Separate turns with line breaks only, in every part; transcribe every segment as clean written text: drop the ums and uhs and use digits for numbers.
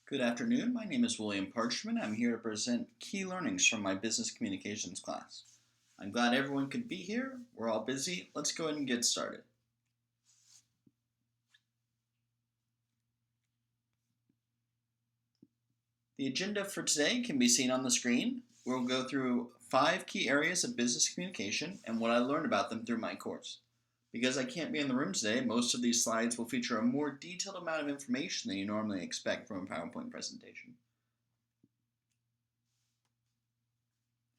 Good afternoon. My name is WParchman. I'm here to present key learnings from my business communications class. I'm glad everyone could be here. We're all busy. Let's go ahead and get started. The agenda for today can be seen on the screen. We'll go through 5 key areas of business communication and what I learned about them through my course. Because I can't be in the room today, most of these slides will feature a more detailed amount of information than you normally expect from a PowerPoint presentation.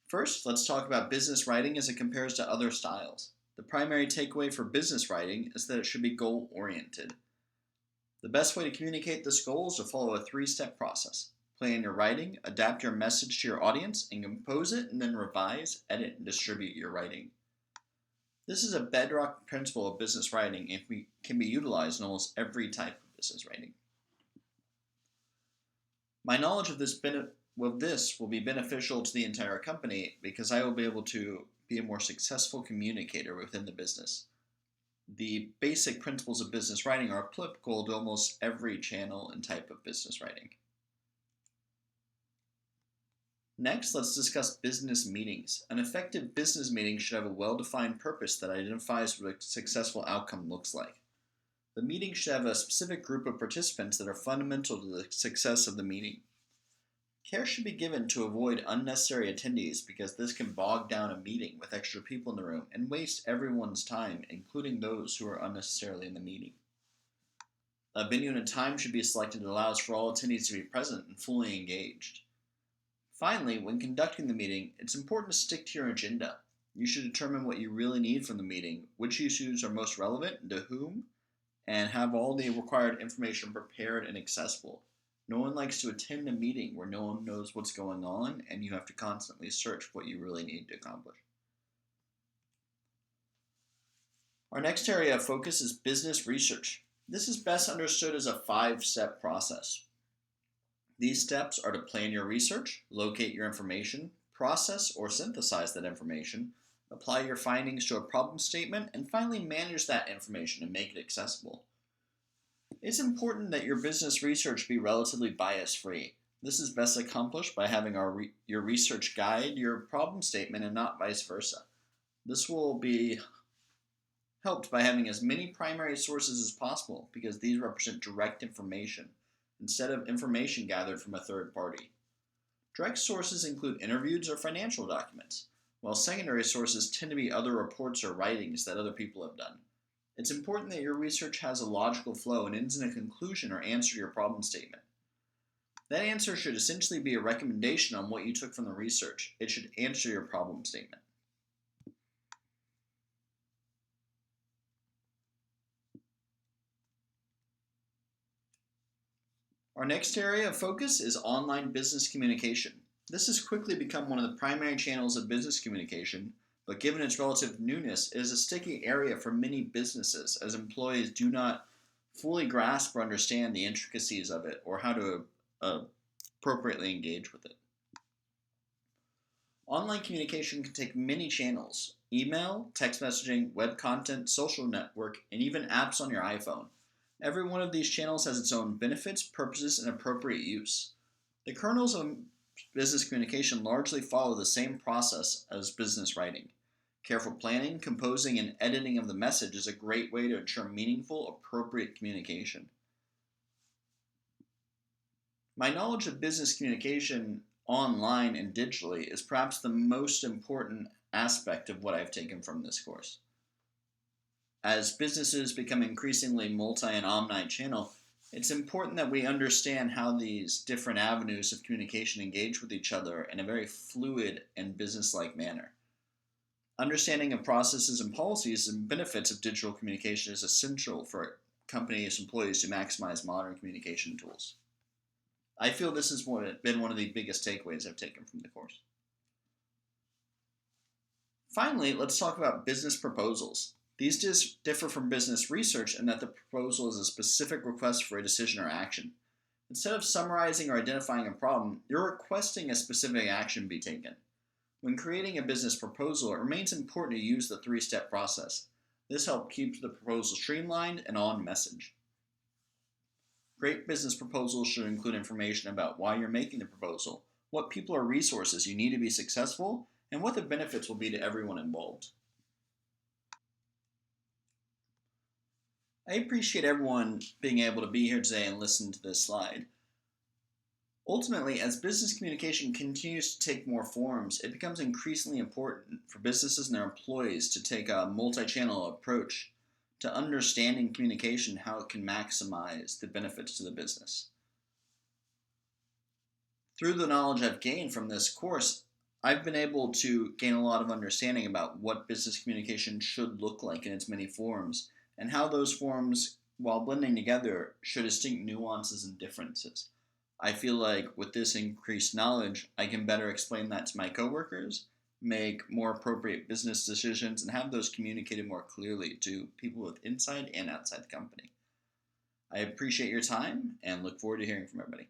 First, let's talk about business writing as it compares to other styles. The primary takeaway for business writing is that it should be goal-oriented. The best way to communicate this goal is to follow a 3-step process. Plan your writing, adapt your message to your audience, and compose it, and then revise, edit, and distribute your writing. This is a bedrock principle of business writing and can be utilized in almost every type of business writing. My knowledge of this will be beneficial to the entire company because I will be able to be a more successful communicator within the business. The basic principles of business writing are applicable to almost every channel and type of business writing. Next, let's discuss business meetings. An effective business meeting should have a well-defined purpose that identifies what a successful outcome looks like. The meeting should have a specific group of participants that are fundamental to the success of the meeting. Care should be given to avoid unnecessary attendees because this can bog down a meeting with extra people in the room and waste everyone's time, including those who are unnecessarily in the meeting. A venue and a time should be selected that allows for all attendees to be present and fully engaged. Finally, when conducting the meeting, it's important to stick to your agenda. You should determine what you really need from the meeting, which issues are most relevant and to whom, and have all the required information prepared and accessible. No one likes to attend a meeting where no one knows what's going on and you have to constantly search what you really need to accomplish. Our next area of focus is business research. This is best understood as a 5-step process. These steps are to plan your research, locate your information, process or synthesize that information, apply your findings to a problem statement, and finally manage that information and make it accessible. It's important that your business research be relatively bias-free. This is best accomplished by having your research guide your problem statement and not vice versa. This will be helped by having as many primary sources as possible because these represent direct information instead of information gathered from a third party. Direct sources include interviews or financial documents, while secondary sources tend to be other reports or writings that other people have done. It's important that your research has a logical flow and ends in a conclusion or answer to your problem statement. That answer should essentially be a recommendation on what you took from the research. It should answer your problem statement. Our next area of focus is online business communication. This has quickly become one of the primary channels of business communication, but given its relative newness, it is a sticky area for many businesses as employees do not fully grasp or understand the intricacies of it or how to appropriately engage with it. Online communication can take many channels: email, text messaging, web content, social network, and even apps on your iPhone. Every one of these channels has its own benefits, purposes, and appropriate use. The kernels of business communication largely follow the same process as business writing. Careful planning, composing, and editing of the message is a great way to ensure meaningful, appropriate communication. My knowledge of business communication online and digitally is perhaps the most important aspect of what I've taken from this course. As businesses become increasingly multi- and omni-channel, it's important that we understand how these different avenues of communication engage with each other in a very fluid and business-like manner. Understanding of processes and policies and benefits of digital communication is essential for companies' employees to maximize modern communication tools. I feel this has been one of the biggest takeaways I've taken from the course. Finally, let's talk about business proposals. These differ from business research in that the proposal is a specific request for a decision or action. Instead of summarizing or identifying a problem, you're requesting a specific action be taken. When creating a business proposal, it remains important to use the 3-step process. This helps keep the proposal streamlined and on message. Great business proposals should include information about why you're making the proposal, what people or resources you need to be successful, and what the benefits will be to everyone involved. I appreciate everyone being able to be here today and listen to this slide. Ultimately, as business communication continues to take more forms, it becomes increasingly important for businesses and their employees to take a multi-channel approach to understanding communication, how it can maximize the benefits to the business. Through the knowledge I've gained from this course, I've been able to gain a lot of understanding about what business communication should look like in its many forms, and how those forms, while blending together, show distinct nuances and differences. I feel like with this increased knowledge, I can better explain that to my coworkers, make more appropriate business decisions, and have those communicated more clearly to people both inside and outside the company. I appreciate your time and look forward to hearing from everybody.